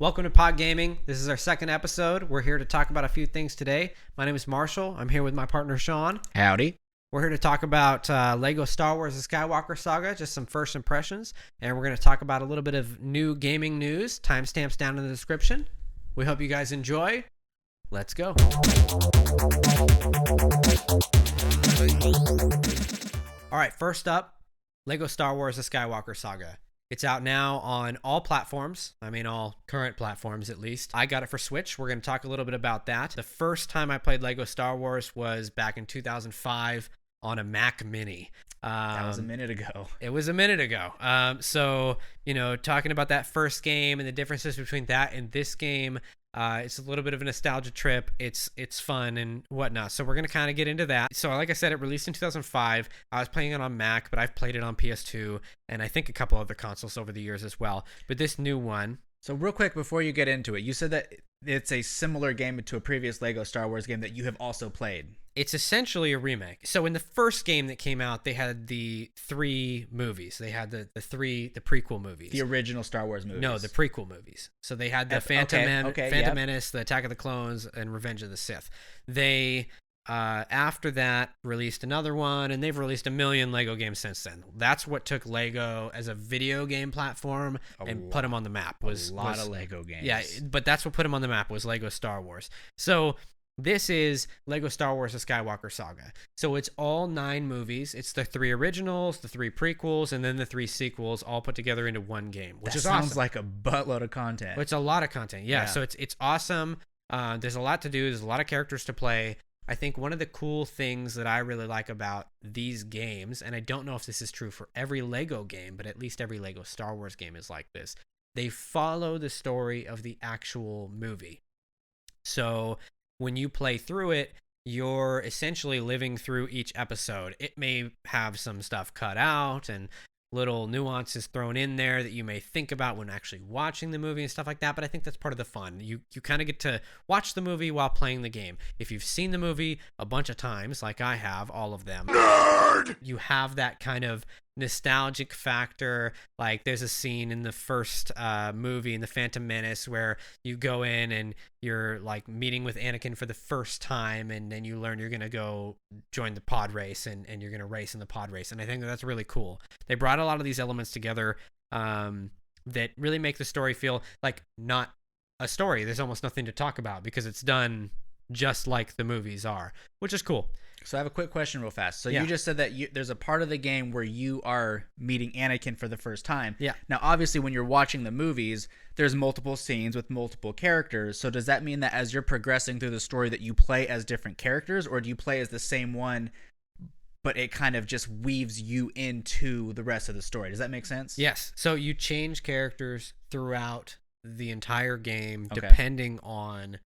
Welcome to Pod Gaming. This is our second episode. We're here to talk about a few things today. My name is Marshall. I'm here with my partner, Shawn. Howdy. We're here to talk about Lego Star Wars The Skywalker Saga, just some first impressions. And we're going to talk about a little bit of new gaming news. Timestamps down in the description. We hope you guys enjoy. Let's go. All right, first up, Lego Star Wars The Skywalker Saga. It's out now on all platforms. I mean, all current platforms, at least. I got it for Switch. We're going to talk a little bit about that. The first time I played Lego Star Wars was back in 2005 on a Mac Mini. That was a minute ago. It was a minute ago. So, talking about that first game and the differences between that and this game, it's a little bit of a nostalgia trip. It's fun and whatnot. So we're going to kind of get into that. So like I said, it released in 2005. I was playing it on Mac, but I've played it on PS2 and I think a couple other consoles over the years as well. But this new one. So real quick, before you get into it, you said that it's a similar game to a previous Lego Star Wars game that you have also played. It's essentially a remake. So in the first game that came out, they had the three movies. They had the prequel movies. The original Star Wars movies. No, the prequel movies. So they had the Phantom Menace, the Attack of the Clones, and Revenge of the Sith. They, after that, released another one, and they've released a million Lego games since then. That's what took Lego as a video game platform and put them on the map. Was a lot of Lego games. Yeah, but that's what put them on the map was Lego Star Wars. So this is Lego Star Wars The Skywalker Saga. So it's all 9 movies. It's the 3 originals, the 3 prequels, and then the 3 sequels all put together into one game, which is awesome. Sounds like a buttload of content. It's a lot of content. Yeah. So it's awesome. There's a lot to do. There's a lot of characters to play. I think one of the cool things that I really like about these games, and I don't know if this is true for every Lego game, but at least every Lego Star Wars game is like this. They follow the story of the actual movie. So when you play through it, you're essentially living through each episode. It may have some stuff cut out and little nuances thrown in there that you may think about when actually watching the movie and stuff like that, but I think that's part of the fun. You kind of get to watch the movie while playing the game. If you've seen the movie a bunch of times, like I have, all of them, nerd! You have that kind of nostalgic factor. Like there's a scene in the first movie in the Phantom Menace where you go in and you're like meeting with Anakin for the first time, and then you learn you're gonna go join the pod race and you're gonna race in the pod race, and I think that's really cool. They brought a lot of these elements together that really make the story feel like not a story. There's almost nothing to talk about because it's done just like the movies are, which is cool. So I have a quick question real fast. So you just said that there's a part of the game where you are meeting Anakin for the first time. Yeah. Now, obviously, when you're watching the movies, there's multiple scenes with multiple characters. So does that mean that as you're progressing through the story that you play as different characters, or do you play as the same one, but it kind of just weaves you into the rest of the story? Does that make sense? Yes. So you change characters throughout the entire game depending on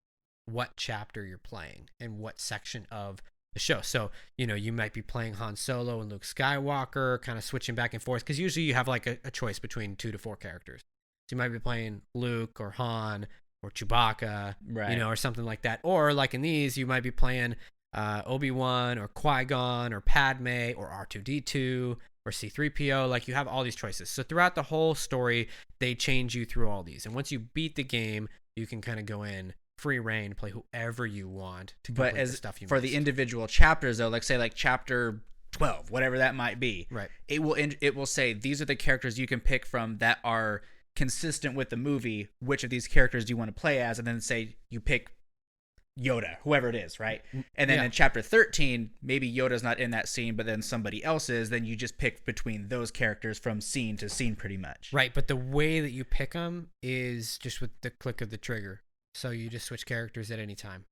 what chapter you're playing and what section of the show. So, you might be playing Han Solo and Luke Skywalker, kind of switching back and forth, because usually you have like a choice between 2 to 4 characters. So you might be playing Luke or Han or Chewbacca, right, or something like that. Or like in these, you might be playing Obi-Wan or Qui-Gon or Padme or R2-D2 or C-3PO. Like you have all these choices. So throughout the whole story, they change you through all these. And once you beat the game, you can kind of go in free reign, play whoever you want to complete the stuff you for missed. The individual chapters, though, like say like chapter 12, whatever that might be, right, it will say these are the characters you can pick from that are consistent with the movie. Which of these characters do you want to play as? And then say you pick Yoda, whoever it is, right? And then in chapter 13, maybe Yoda's not in that scene, but then somebody else is. Then you just pick between those characters from scene to scene, pretty much. Right, but the way that you pick them is just with the click of the trigger. So you just switch characters at any time.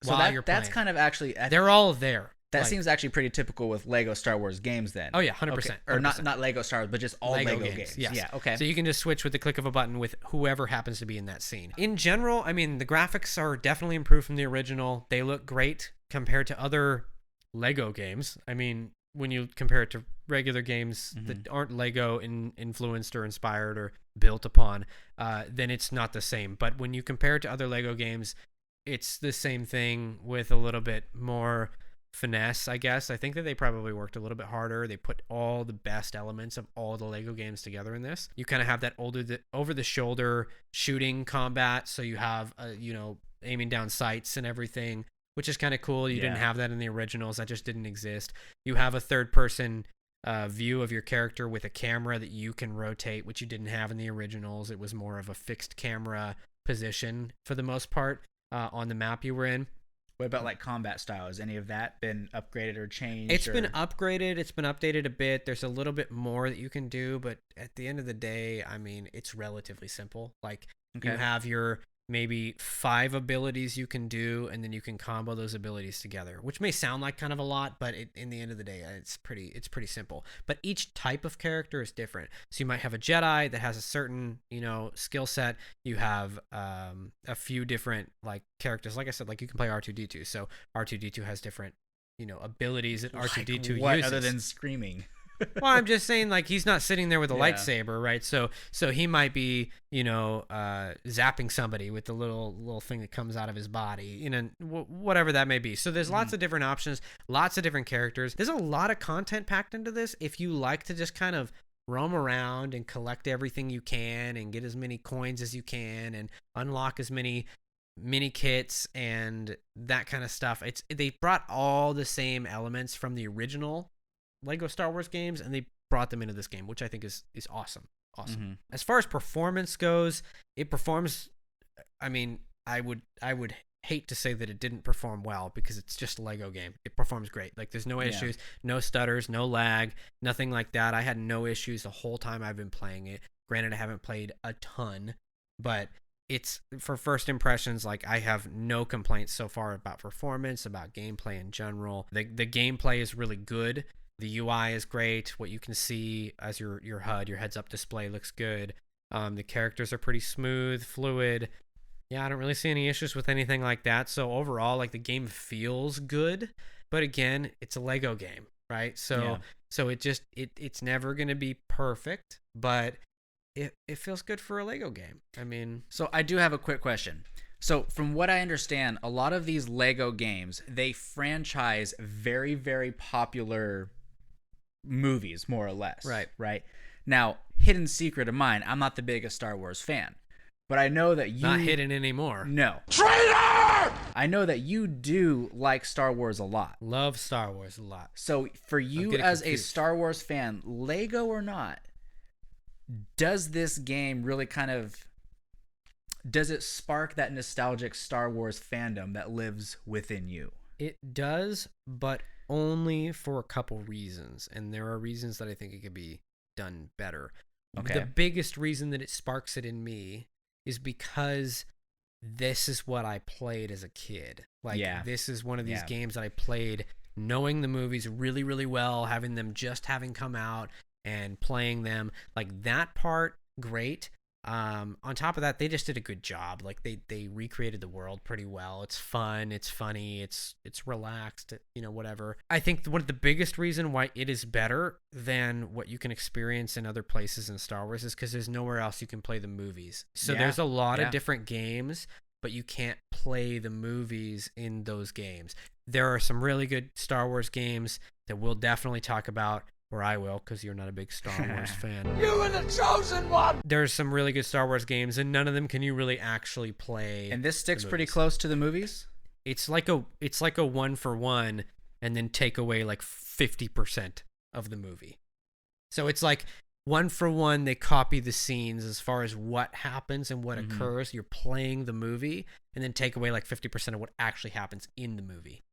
So that's kind of actually... They're all there. That seems actually pretty typical with Lego Star Wars games then. Oh, yeah, 100%. Okay. Or not Lego Star Wars, but just all Lego games. Yes. Yeah, okay. So you can just switch with the click of a button with whoever happens to be in that scene. In general, I mean, the graphics are definitely improved from the original. They look great compared to other Lego games. I mean, when you compare it to regular games that aren't Lego influenced or inspired or built upon, then it's not the same. But when you compare it to other Lego games, it's the same thing with a little bit more finesse, I guess. I think that they probably worked a little bit harder. They put all the best elements of all the Lego games together in this. You kind of have that over the shoulder shooting combat, so you have aiming down sights and everything, which is kind of cool. You didn't have that in the originals. That just didn't exist. You have a third person view of your character with a camera that you can rotate, which you didn't have in the originals. It was more of a fixed camera position for the most part on the map you were in. What about like combat styles? Any of that been upgraded or changed? It's been upgraded. It's been updated a bit. There's a little bit more that you can do, but at the end of the day, I mean, it's relatively simple. Like you have your maybe 5 abilities you can do, and then you can combo those abilities together, which may sound like kind of a lot, but in the end of the day, it's pretty simple. But each type of character is different. So you might have a Jedi that has a certain, skill set. You have a few different like characters. Like I said, like you can play R2-D2. So R2-D2 has different, appilities that R2-D2 uses. What other than screaming? Well, I'm just saying, like, he's not sitting there with a lightsaber, right? So he might be, zapping somebody with the little thing that comes out of his body, whatever that may be. So there's lots of different options, lots of different characters. There's a lot of content packed into this. If you like to just kind of roam around and collect everything you can and get as many coins as you can and unlock as many mini kits and that kind of stuff, they brought all the same elements from the Lego Star Wars games, and they brought them into this game, which I think is awesome. As far as performance goes, it performs. I mean, I would hate to say that it didn't perform well, because it's just a Lego game. It performs great. Like, there's no issues, no stutters, no lag, nothing like that. I had no issues the whole time I've been playing it. Granted, I haven't played a ton, but it's, for first impressions, like, I have no complaints so far about performance, about gameplay in general. The gameplay is really good. The UI is great. What you can see as your HUD, your heads-up display, looks good. The characters are pretty smooth, fluid. Yeah, I don't really see any issues with anything like that. So overall, like, the game feels good. But again, it's a Lego game, right? So it's never going to be perfect, but it feels good for a Lego game. I mean, so I do have a quick question. So from what I understand, a lot of these Lego games, they franchise very, very popular movies, more or less. Right. Now, hidden secret of mine, I'm not the biggest Star Wars fan, but I know that you... Not hidden anymore. No. Traitor! I know that you do like Star Wars a lot. Love Star Wars a lot. So for you as a Star Wars fan, Lego or not, does this game really kind of... Does it spark that nostalgic Star Wars fandom that lives within you? It does, but only for a couple reasons. And there are reasons that I think it could be done better. Okay. The biggest reason that it sparks it in me is because this is what I played as a kid. Like, this is one of these games that I played knowing the movies really, really well, having having come out and playing them. Like, that part, great. On top of that, they just did a good job. Like, they recreated the world pretty well. It's fun, it's funny, it's relaxed, whatever. I think one of the biggest reason why it is better than what you can experience in other places in Star Wars is because there's nowhere else you can play the movies. So there's a lot of different games, but you can't play the movies in those games. There are some really good Star Wars games that we'll definitely talk about. Or I will, because you're not a big Star Wars fan. You are the chosen one! There's some really good Star Wars games, and none of them can you really actually play. And this sticks pretty close to the movies? It's like a 1-for-1, and then take away like 50% of the movie. So it's like 1-for-1, they copy the scenes as far as what happens and what occurs. You're playing the movie, and then take away like 50% of what actually happens in the movie.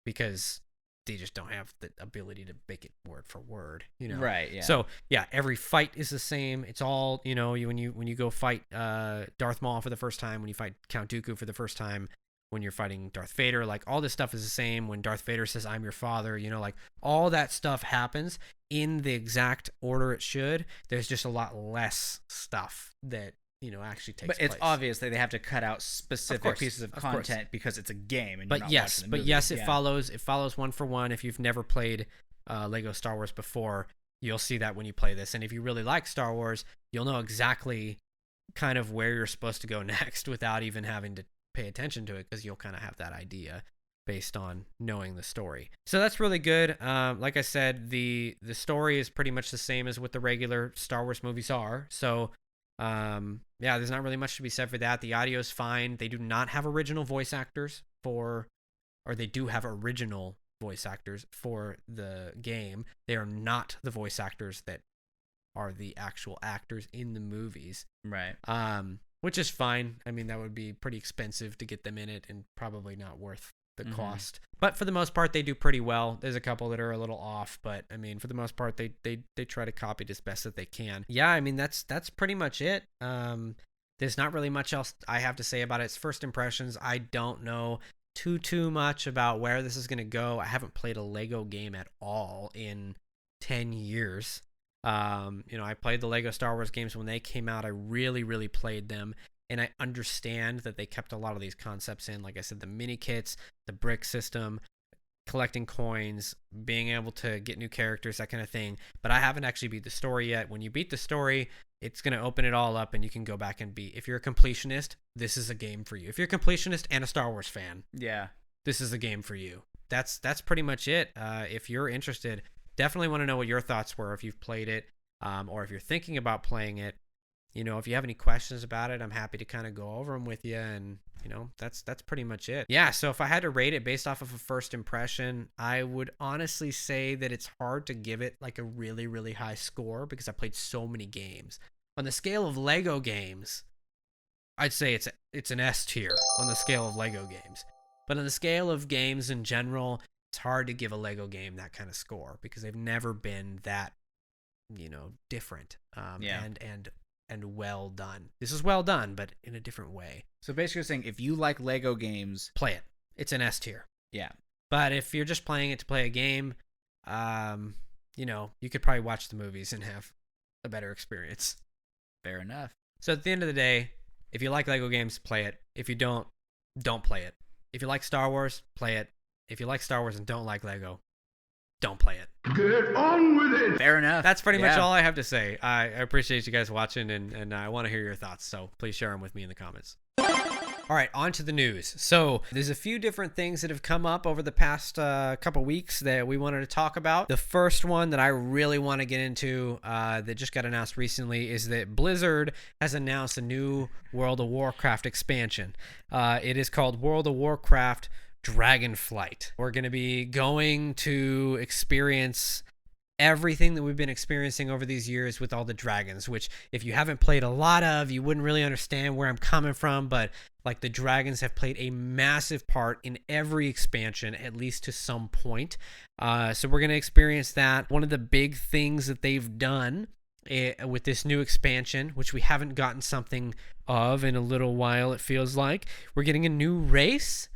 Because they just don't have the ability to make it word for word, Right, yeah. So, every fight is the same. It's all, when you go fight Darth Maul for the first time, when you fight Count Dooku for the first time, when you're fighting Darth Vader, like, all this stuff is the same. When Darth Vader says, "I'm your father," like, all that stuff happens in the exact order it should. There's just a lot less stuff that actually takes place. But it's obvious that they have to cut out specific pieces of content because it's a game. And it follows 1-for-1. If you've never played Lego Star Wars before, you'll see that when you play this. And if you really like Star Wars, you'll know exactly kind of where you're supposed to go next without even having to pay attention to it, because you'll kind of have that idea. based on knowing the story. So that's really good. Like I said, the story is pretty much the same as what the regular Star Wars movies are. So there's not really much to be said for that. The audio is fine. They do not have original voice actors they do have original voice actors for the game. They are not the voice actors that are the actual actors in the movies. Right. Which is fine. I mean, that would be pretty expensive to get them in it and probably not worth the cost. But for the most part, they do pretty well. There's a couple that are a little off, but I mean, for the most part, they try to copy it as best that they can. Yeah, I mean, that's pretty much it. There's not really much else I have to say about it. It's first impressions. I don't know too much about where this is going to go. I haven't played a Lego game at all in 10 years. I played the Lego Star Wars games when they came out. I really played them, and I understand that they kept a lot of these concepts in. Like I said, the mini kits, the brick system, collecting coins, being able to get new characters, that kind of thing. But I haven't actually beat the story yet. When you beat the story, it's going to open it all up, and you can go back and beat. If you're a completionist, this is a game for you. If you're a completionist and a Star Wars fan, this is a game for you. That's pretty much it. If you're interested, definitely want to know what your thoughts were if you've played it, or if you're thinking about playing it. If you have any questions about it, I'm happy to kind of go over them with you, and that's pretty much it. Yeah, so if I had to rate it based off of a first impression, I would honestly say that it's hard to give it like a really high score because I played so many games. On the scale of Lego games, I'd say it's an S tier on the scale of Lego games. But on the scale of games in general, it's hard to give a Lego game that kind of score because they've never been that, different and well done. This is well done, but in a different way. So basically you're saying if you like Lego games, play it. It's an S tier. Yeah. But if you're just playing it to play a game, you could probably watch the movies and have a better experience. Fair enough. So at the end of the day, if you like Lego games, play it. If you don't play it. If you like Star Wars, play it. If you like Star Wars and don't like Lego, don't play it. Get on with it. Fair enough. That's pretty much all I have to say. I appreciate you guys watching, and I want to hear your thoughts, so please share them with me in the comments. All right, on to the news. So there's a few different things that have come up over the past couple weeks that we wanted to talk about. The first one that I really want to get into that just got announced recently is that Blizzard has announced a new World of Warcraft expansion. It is called World of Warcraft Dragonflight. We're going to be going to experience everything that we've been experiencing over these years with all the dragons, which if you haven't played a lot of, you wouldn't really understand where I'm coming from, but like the dragons have played a massive part in every expansion, at least to some point. So we're going to experience that. One of the big things that they've done with this new expansion, which we haven't gotten something of in a little while, it feels like, we're getting a new race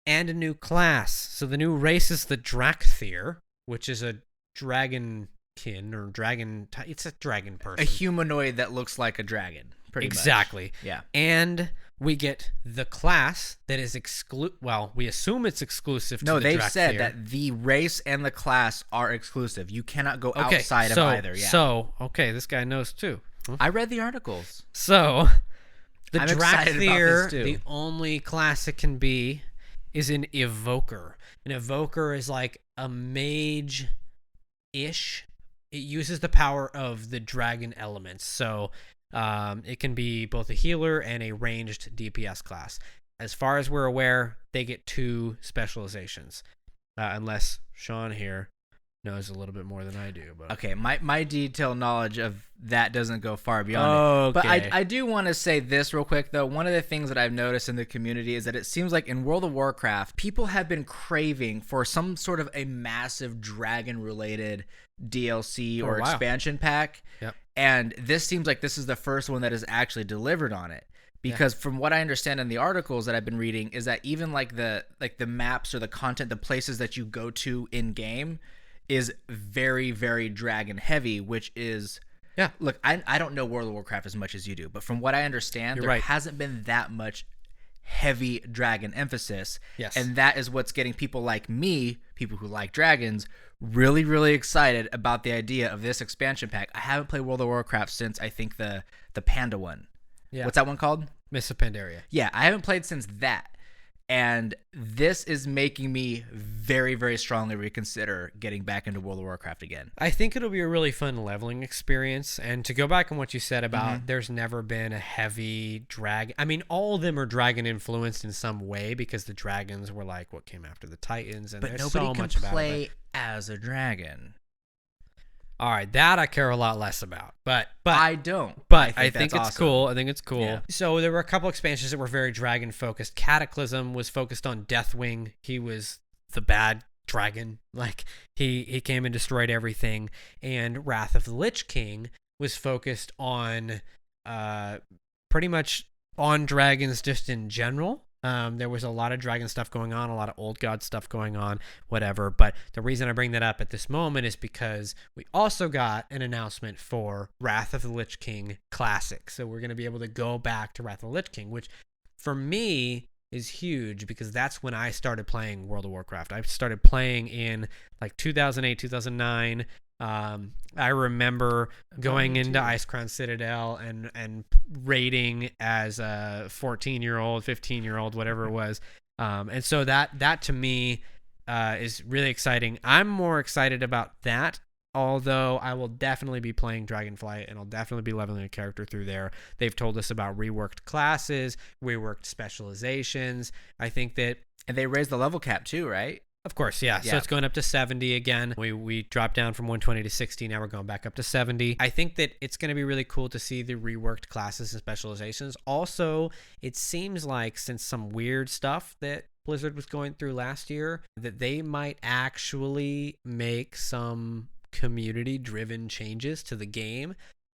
and a new class. So the new race is the Drakthir, which is a dragonkin or dragon. It's a dragon person. A humanoid that looks like a dragon, pretty much. Exactly. Yeah. And we get the class that is we assume it's exclusive to the Drakthir. No, they've said that the race and the class are exclusive. You cannot go outside of either. Yeah. So, this guy knows too. I read the articles. So, the I'm excited about Drakthir, this too. the only class it can be is an evoker. An evoker is like a mage-ish. It uses the power of the dragon elements. So it can be both a healer and a ranged DPS class. As far as we're aware, they get 2 specializations. Unless Shawn here knows a little bit more than I do. But okay, my detailed knowledge of that doesn't go far beyond it. But I do want to say this real quick, though. One of the things that I've noticed in the community is that it seems like in World of Warcraft, people have been craving for some sort of a massive dragon-related DLC or expansion pack. Yep. And this seems like this is the first one that is actually delivered on it. Because from what I understand in the articles that I've been reading is that even like the maps or the content, the places that you go to in-game is very, very dragon heavy, which is... Yeah. Look, I don't know World of Warcraft as much as you do, but from what I understand, there hasn't been that much heavy dragon emphasis. Yes. And that is what's getting people like me, people who like dragons, really, really excited about the idea of this expansion pack. I haven't played World of Warcraft since, I think, the Panda one. Yeah. What's that one called? Mists of Pandaria. Yeah, I haven't played since that. And this is making me very, very strongly reconsider getting back into World of Warcraft again. I think it'll be a really fun leveling experience. And to go back on what you said about there's never been a heavy dragon. I mean, all of them are dragon influenced in some way because the dragons were like what came after the Titans. And But there's nobody so can much play about it. as a dragon. All right, that I care a lot less about. But I don't. But I think it's awesome. cool. I think it's cool. Yeah. So there were a couple expansions that were very dragon focused. Cataclysm was focused on Deathwing. He was the bad dragon. Like he came and destroyed everything. And Wrath of the Lich King was focused on pretty much on dragons just in general. There was a lot of dragon stuff going on, a lot of old god stuff going on, whatever. But the reason I bring that up at this moment is because we also got an announcement for Wrath of the Lich King Classic. So we're going to be able to go back to Wrath of the Lich King, which for me is huge because that's when I started playing World of Warcraft. I started playing in like 2008, 2009. I remember going into Icecrown Citadel and raiding as a 14-year-old, 15-year-old, whatever it was. And so that to me is really exciting. I'm more excited about that, although I will definitely be playing Dragonflight and I'll definitely be leveling a character through there. They've told us about reworked classes, reworked specializations. I think that... And they raised the level cap too, right? Of course, yeah. So it's going up to 70 again. We dropped down from 120 to 60. Now we're going back up to 70. I think that it's going to be really cool to see the reworked classes and specializations. Also, it seems like since some weird stuff that Blizzard was going through last year, that they might actually make some community-driven changes to the game,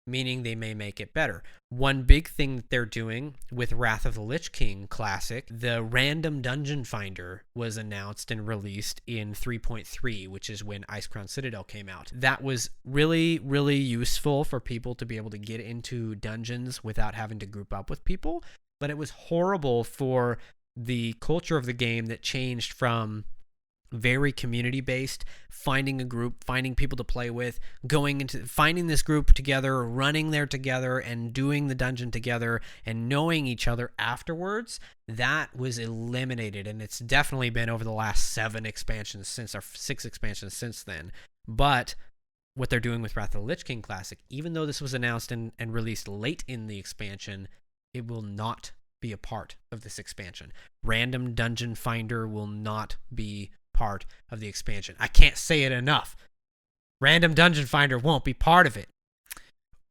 meaning they may make it better. One big thing that they're doing with Wrath of the Lich King Classic, the random dungeon finder was announced and released in 3.3, which is when Icecrown Citadel came out. That was really, really useful for people to be able to get into dungeons without having to group up with people, but it was horrible for the culture of the game that changed from very community-based, finding a group, finding people to play with, going into finding this group together, running there together, and doing the dungeon together, and knowing each other afterwards. That was eliminated, and it's definitely been over the last 6 expansions since then. But what they're doing with Wrath of the Lich King Classic, even though this was announced and released late in the expansion, it will not be a part of this expansion. Random dungeon finder will not be part of the expansion. I can't say it enough. Random dungeon finder won't be part of it.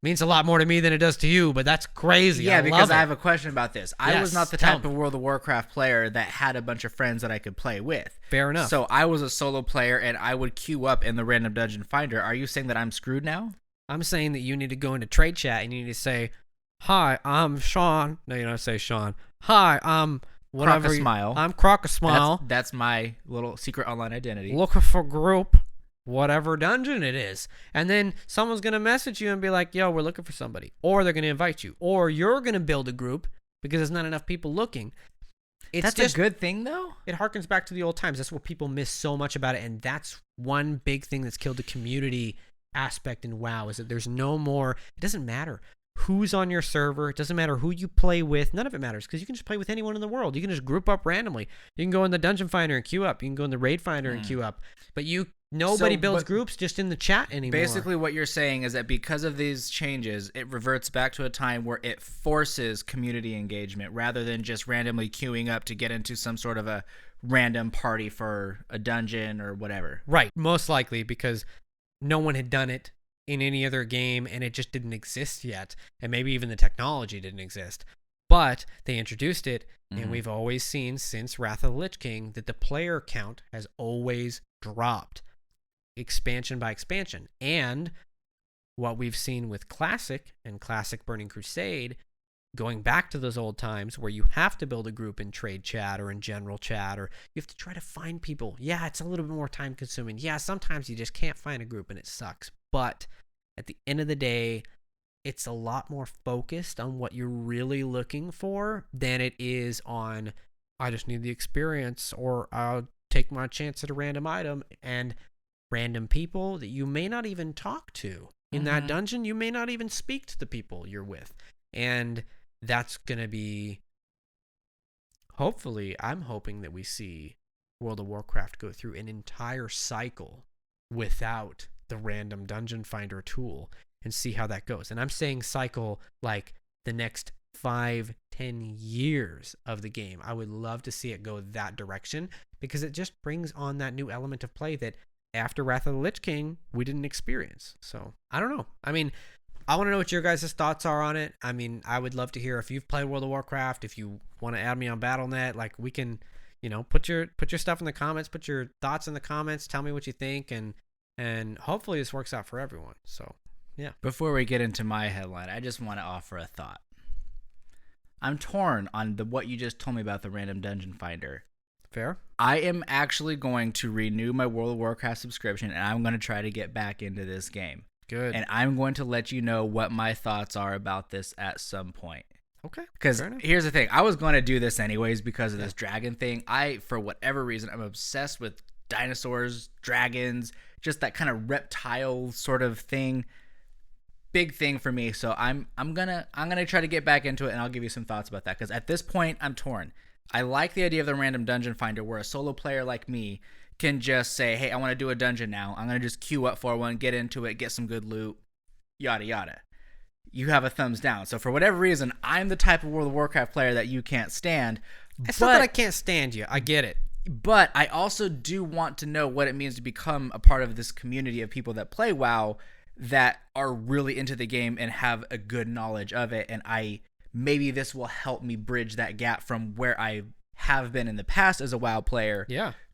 Means a lot more to me than it does to you, but that's crazy. Yeah, because I have a question about this. I was not the type me. of World of Warcraft player that had a bunch of friends that I could play with. Fair enough. So I was a solo player and I would queue up in the random dungeon finder. Are you saying that I'm screwed now? I'm saying that you need to go into trade chat and you need to say, "Hi, I'm Shawn." No, you don't say Shawn. "Hi, I'm whatever." Croc-a-smile. I'm Croc-a-smile. That's my little secret online identity. Looking for group, whatever dungeon it is. And then someone's going to message you and be like, "Yo, we're looking for somebody." Or they're going to invite you. Or you're going to build a group because there's not enough people looking. That's just a good thing, though? It harkens back to the old times. That's what people miss so much about it. And that's one big thing that's killed the community aspect in WoW is that there's no more. It doesn't matter who's on your server. It doesn't matter who you play with. None of it matters because you can just play with anyone in the world. You can just group up randomly. You can go in the dungeon finder and queue up. You can go in the raid finder and queue up. But nobody builds groups just in the chat anymore. Basically what you're saying is that because of these changes, it reverts back to a time where it forces community engagement rather than just randomly queuing up to get into some sort of a random party for a dungeon or whatever. Right. Most likely because no one had done it in any other game and it just didn't exist yet, and maybe even the technology didn't exist, but they introduced it. And we've always seen since Wrath of the Lich King that the player count has always dropped expansion by expansion. And what we've seen with Classic and Classic Burning Crusade, going back to those old times where you have to build a group in trade chat or in general chat, or you have to try to find people. Yeah, it's a little bit more time consuming. Yeah, sometimes you just can't find a group and it sucks. But at the end of the day, it's a lot more focused on what you're really looking for than it is on, I just need the experience, or I'll take my chance at a random item. And random people that you may not even talk to in that dungeon, you may not even speak to the people you're with. And that's going to be hopefully, I'm hoping that we see World of Warcraft go through an entire cycle without the random dungeon finder tool and see how that goes. And I'm saying cycle like the next 5-10 years of the game. I would love to see it go that direction because it just brings on that new element of play that after Wrath of the Lich King, we didn't experience. So I don't know. I mean, I want to know what your guys' thoughts are on it. I mean, I would love to hear if you've played World of Warcraft, if you want to add me on Battle.net, like we can, put your stuff in the comments, put your thoughts in the comments, tell me what you think, and hopefully this works out for everyone. So, yeah. Before we get into my headline, I just want to offer a thought. I'm torn on what you just told me about the random dungeon finder. Fair. I am actually going to renew my World of Warcraft subscription, and I'm going to try to get back into this game. Good. And I'm going to let you know what my thoughts are about this at some point. Okay. Because here's the thing. I was going to do this anyways because of this dragon thing. For whatever reason, I'm obsessed with dinosaurs, dragons, just that kind of reptile sort of thing. Big thing for me. So I'm gonna try to get back into it, and I'll give you some thoughts about that. Because at this point, I'm torn. I like the idea of the random dungeon finder where a solo player like me can just say, hey, I want to do a dungeon now. I'm going to just queue up for one, get into it, get some good loot, yada, yada. You have a thumbs down. So for whatever reason, I'm the type of World of Warcraft player that you can't stand. It's not that I can't stand you. I get it. But I also do want to know what it means to become a part of this community of people that play WoW that are really into the game and have a good knowledge of it. And maybe this will help me bridge that gap from where I have been in the past as a WoW player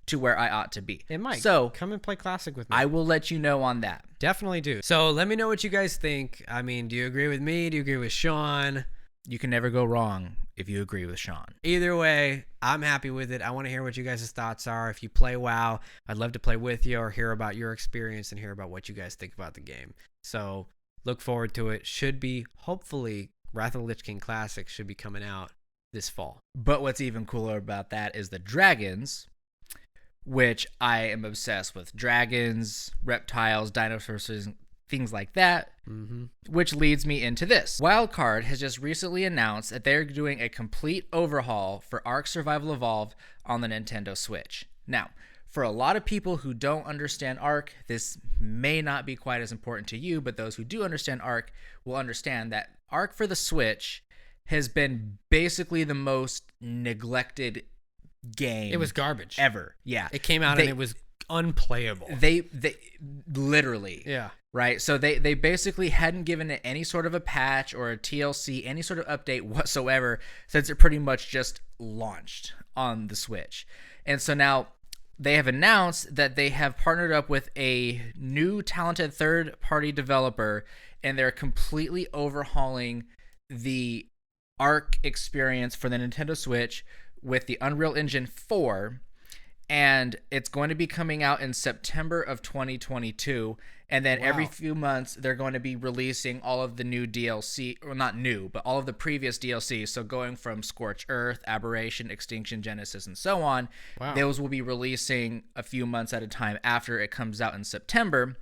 to where I ought to be. It might. So come and play Classic with me. I will let you know on that. Definitely do. So let me know what you guys think. I mean, do you agree with me? Do you agree with Shawn? You can never go wrong if you agree with Shawn. Either way, I'm happy with it. I want to hear what you guys' thoughts are. If you play WoW, I'd love to play with you or hear about your experience and hear about what you guys think about the game. So look forward to it. Should be, hopefully, Wrath of the Lich King Classic should be coming out this fall. But what's even cooler about that is the dragons, which I am obsessed with. Dragons, reptiles, dinosaurs, things like that, which leads me into this. Wildcard has just recently announced that they're doing a complete overhaul for Ark Survival Evolve on the Nintendo Switch. Now, for a lot of people who don't understand Ark, this may not be quite as important to you, but those who do understand Ark will understand that Ark for the Switch has been basically the most neglected game. It was garbage. Ever. Yeah. It came out and it was unplayable. They literally. Yeah. Right? So they basically hadn't given it any sort of a patch or a TLC, any sort of update whatsoever since it pretty much just launched on the Switch. And so now they have announced that they have partnered up with a new talented third-party developer, and they're completely overhauling the Ark experience for the Nintendo Switch with the Unreal Engine 4, and it's going to be coming out in September of 2022. And then every few months, they're going to be releasing all of the new DLC, or not new, but all of the previous DLC. So going from Scorched Earth, Aberration, Extinction, Genesis, and so on. Wow. Those will be releasing a few months at a time after it comes out in September.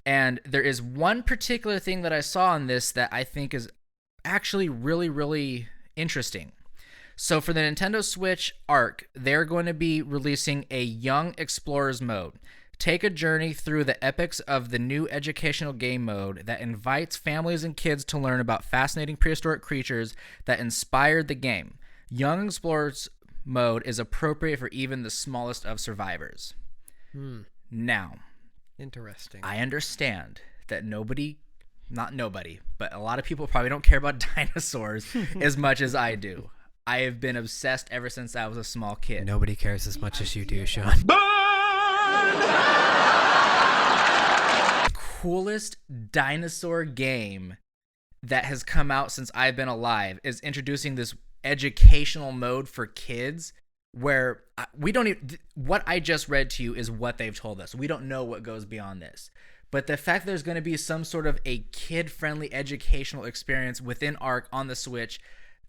And there is one particular thing that I saw in this that I think is actually really, really interesting. So for the Nintendo Switch Ark, they're going to be releasing a Young Explorers mode. Take a journey through the epics of the new educational game mode that invites families and kids to learn about fascinating prehistoric creatures that inspired the game. Young Explorers mode is appropriate for even the smallest of survivors. Now, interesting. I understand that not nobody, but a lot of people probably don't care about dinosaurs as much as I do. I have been obsessed ever since I was a small kid. Nobody cares as much as you do, Shawn. Coolest dinosaur game that has come out since I've been alive is introducing this educational mode for kids where we don't even, what I just read to you is what they've told us. We don't know what goes beyond this. But the fact that there's going to be some sort of a kid-friendly educational experience within Ark on the Switch,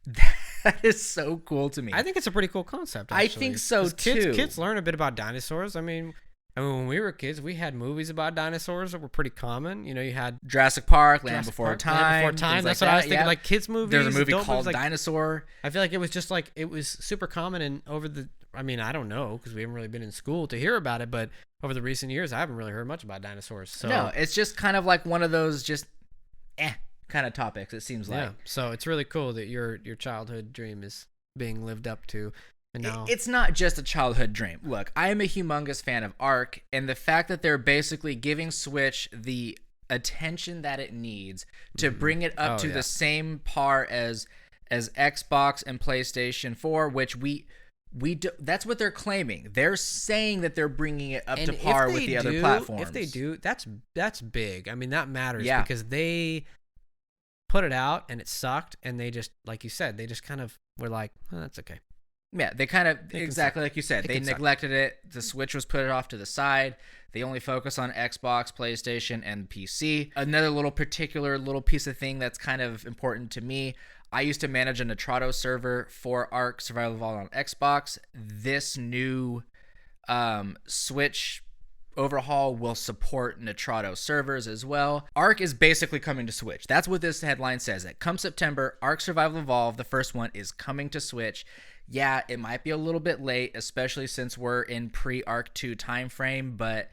that is so cool to me. I think it's a pretty cool concept, actually. I think so, too. Kids learn a bit about dinosaurs. I mean, I mean, when we were kids, we had movies about dinosaurs that were pretty common. You know, you had Jurassic Park, Land Jurassic Before Park, Time. Land Before Time. That's what I was thinking. Yeah. Like kids movies. There's a movie adult called movies, like, Dinosaur. I feel like it was just like it was super common, and over the. I mean, I don't know because we haven't really been in school to hear about it, but over the recent years, I haven't really heard much about dinosaurs. So No, it's just kind of like one of those just kind of topics. It seems like. yeah. So it's really cool that your childhood dream is being lived up to. And now It's not just a childhood dream. Look, I am a humongous fan of Ark, and the fact that they're basically giving Switch the attention that it needs to bring it up to the same par as Xbox and PlayStation 4, which we do, that's what they're claiming. They're saying that they're bringing it up to par with the other platforms. If they do, that's big. I mean, that matters Yeah. because they put it out and it sucked, and they just, like you said, they just kind of were like, oh, that's okay. Yeah, they kind of, They can exactly suck. like you said, They they can suck. neglected it. The Switch was put off to the side. They only focus on Xbox, PlayStation, and PC. Another little piece of thing that's kind of important to me, I used to manage a Nitrado server for Ark Survival Evolve on Xbox. This new Switch overhaul will support Nitrado servers as well. Ark is basically coming to Switch. That's what this headline says. That come September, Ark Survival Evolve, the first one, is coming to Switch. Yeah, it might be a little bit late, especially since we're in pre-Ark 2 time frame, but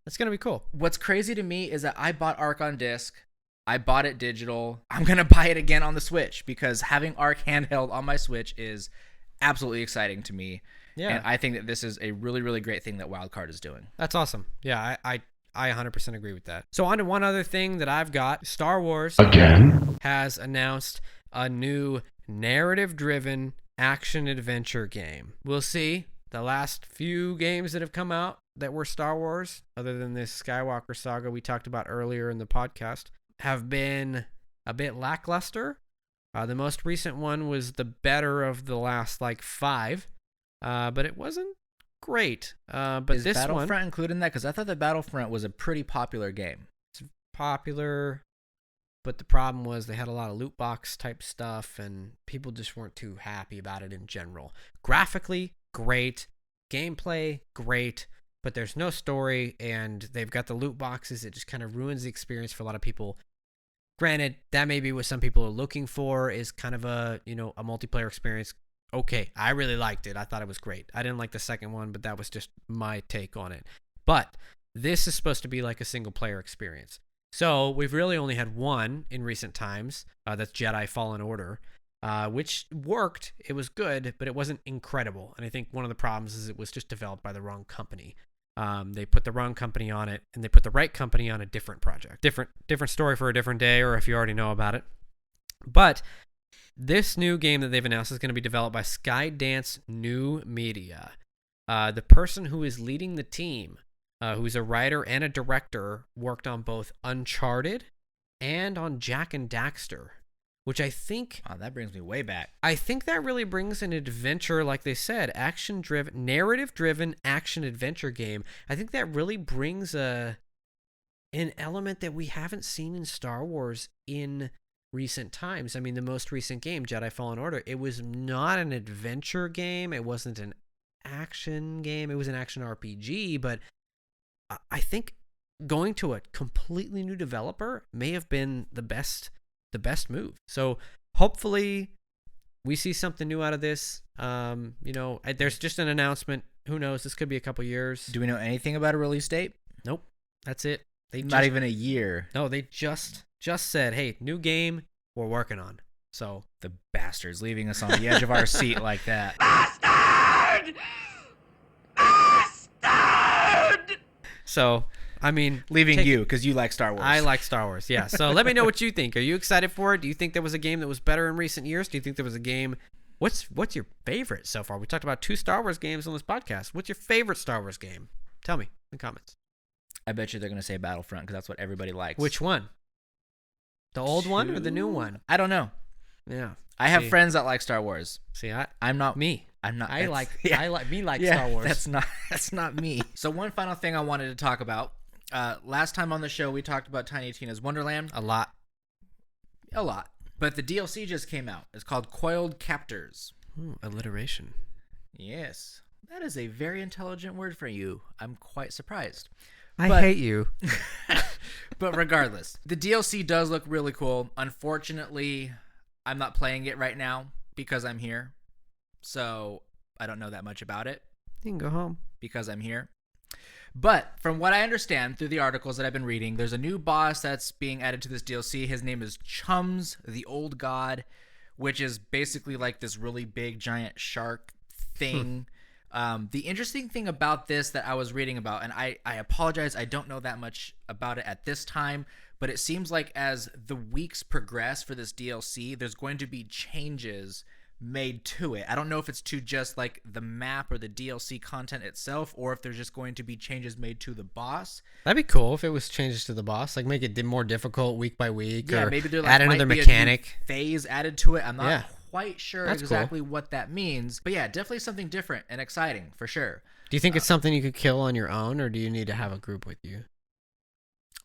It's gonna be cool. what's crazy to me is that I bought Ark on disc. I bought it digital. I'm going to buy it again on the Switch because having Ark handheld on my Switch is absolutely exciting to me. Yeah, And I think that this is a really, really great thing that Wildcard is doing. that's awesome. Yeah, I 100% agree with that. So on to one other thing that I've got. Star Wars Again? has announced a new narrative-driven action-adventure game. We'll see. The last few games that have come out that were Star Wars, other than this Skywalker Saga we talked about earlier in the podcast, have been a bit lackluster. The most recent one was the better of the last like 5, but it wasn't great. But Is this Battlefront one included in that? Because I thought that Battlefront was a pretty popular game. popular, but the problem was they had a lot of loot box type stuff, and people just weren't too happy about it in general. Graphically, great. Gameplay, great. But there's no story, and they've got the loot boxes. It just kind of ruins the experience for a lot of people. Granted, that may be what some people are looking for, is kind of a multiplayer experience. Okay, I really liked it. I thought it was great. I didn't like the second one, but that was just my take on it. But this is supposed to be like a single player experience. So we've really only had one in recent times. That's Jedi Fallen Order, which worked. It was good, but it wasn't incredible. And I think one of the problems is it was just developed by the wrong company. They put the wrong company on it, and they put the right company on a different project. Different story for a different day, or if you already know about it. But this new game that they've announced is going to be developed by Skydance New Media. The person who is leading the team, who's a writer and a director, worked on both Uncharted and on Jak and Daxter, which I think... Oh, that brings me way back. I think that really brings an adventure, like they said, action-driven, narrative-driven action-adventure game. I think that really brings an element that we haven't seen in Star Wars in recent times. I mean, the most recent game, Jedi Fallen Order, it was not an adventure game. It wasn't an action game. It was an action RPG, but I think going to a completely new developer may have been the best move. So hopefully we see something new out of this. There's just an announcement. Who knows? This could be a couple years. Do we know anything about a release date? Nope. That's it. Not even a year. No, they just said, hey, new game we're working on. So The bastards leaving us on the edge of our seat like that. Bastard! Bastard! So I mean, Leaving you because you like Star Wars. I like Star Wars, yeah. So let me know what you think. Are you excited for it? Do you think there was a game that was better in recent years? Do you think there was a game? What's your favorite so far? We talked about 2 Star Wars games on this podcast. What's your favorite Star Wars game? Tell me in the comments. I bet you they're going to say Battlefront because that's what everybody likes. Which one? The old one or the new one? I don't know. Yeah. I have friends that like Star Wars. See, I'm not me. I'm not. I like Yeah, Star Wars. That's not me. So one final thing I wanted to talk about. Last time on the show we talked about Tinytinas Wonderland. a lot. But the DLC just came out. It's called Coiled Captors. Ooh, alliteration. Yes. That is a very intelligent word for you. I'm quite surprised. I hate you. But regardless, the DLC does look really cool. Unfortunately, I'm not playing it right now because I'm here. So I don't know that much about it. You can go home. Because I'm here. But from what I understand through the articles that I've been reading, there's a new boss that's being added to this DLC. His name is Chums, the Old God, which is basically like this really big giant shark thing. The interesting thing about this that I was reading about, and I apologize, I don't know that much about it at this time, but it seems like as the weeks progress for this DLC, there's going to be changes made to it. I don't know if it's to just like the map or the DLC content itself, or if there's just going to be changes made to the boss. That'd be cool if it was changes to the boss, like make it more difficult week by week, yeah, or maybe there add might another be mechanic a new phase added to it. I'm not quite sure That's exactly what that means, but yeah, definitely something different and exciting for sure. Do you think it's something you could kill on your own, or do you need to have a group with you?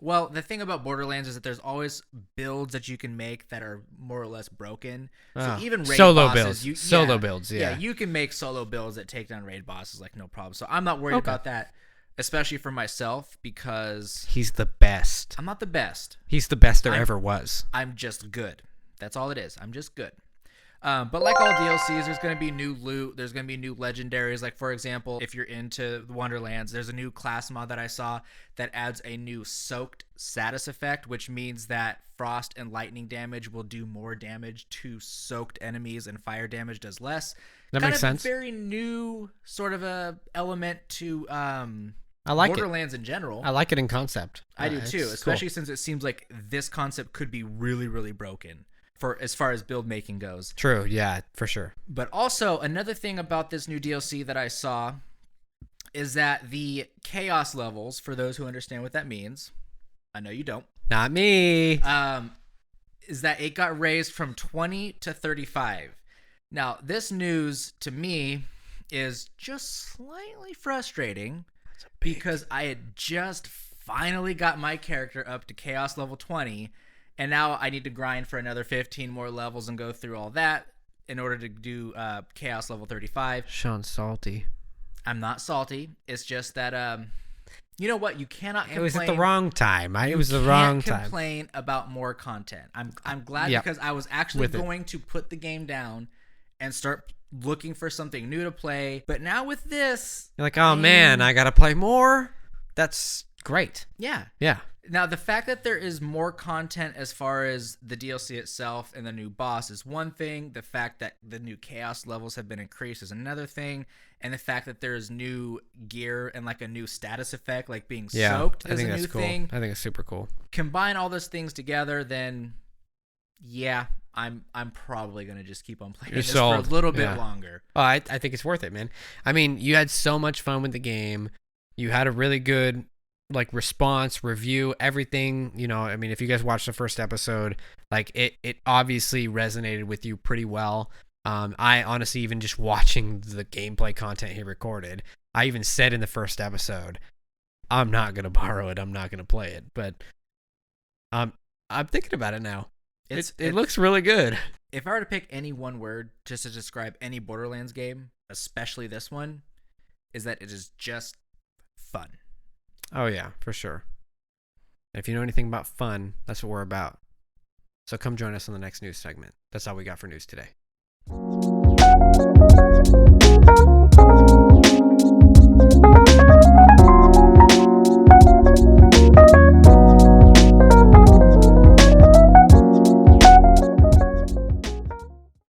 Well, the thing about Borderlands is that there's always builds that you can make that are more or less broken. So even raid solo bosses, builds, solo builds, yeah, you can make solo builds that take down raid bosses like no problem. So I'm not worried about that, especially for myself, because he's the best. I'm not the best. He's the best there ever was. I'm just good. That's all it is. I'm just good. But like all DLCs, there's going to be new loot. There's going to be new legendaries. Like, for example, if you're into the Wonderlands, there's a new class mod that I saw that adds a new soaked status effect, which means that frost and lightning damage will do more damage to soaked enemies and fire damage does less. That makes sense. Very new sort of a element to I like Borderlands in general. I like it in concept. I do too, especially since it seems like this concept could be really, really broken for as far as build making goes. True, yeah, for sure. But also another thing about this new DLC that I saw is that the chaos levels, for those who understand what that means, I know you don't. Not me. Is that it got raised from 20 to 35. Now, this news to me is just slightly frustrating because I had just finally got my character up to chaos level 20. And now I need to grind for another 15 more levels and go through all that in order to do Chaos level 35. Shawn's salty. I'm not salty. It's just that, you know what? You cannot complain. It was at the wrong time. It was the wrong time. You can't complain about more content. I'm glad because I was actually going to put the game down and start looking for something new to play. But now with this... You're like, oh man, I got to play more? That's great. Yeah. Yeah. Now, the fact that there is more content as far as the DLC itself and the new boss is one thing. The fact that the new chaos levels have been increased is another thing. And the fact that there's new gear and like a new status effect, like being soaked is a new thing. I think it's super cool. Combine all those things together, then yeah, I'm probably going to just keep on playing this for a little bit longer. Oh, I think it's worth it, man. I mean, you had so much fun with the game. You had a really good like response, review, everything, you know. I mean, if you guys watched the first episode, like it obviously resonated with you pretty well. I honestly, even just watching the gameplay content he recorded, I even said in the first episode, I'm not going to borrow it. I'm not going to play it. But I'm thinking about it now. It looks really good. If I were to pick any one word just to describe any Borderlands game, especially this one, is that it is just fun. Oh, yeah, for sure. And if you know anything about fun, that's what we're about. So come join us on the next news segment. That's all we got for news today.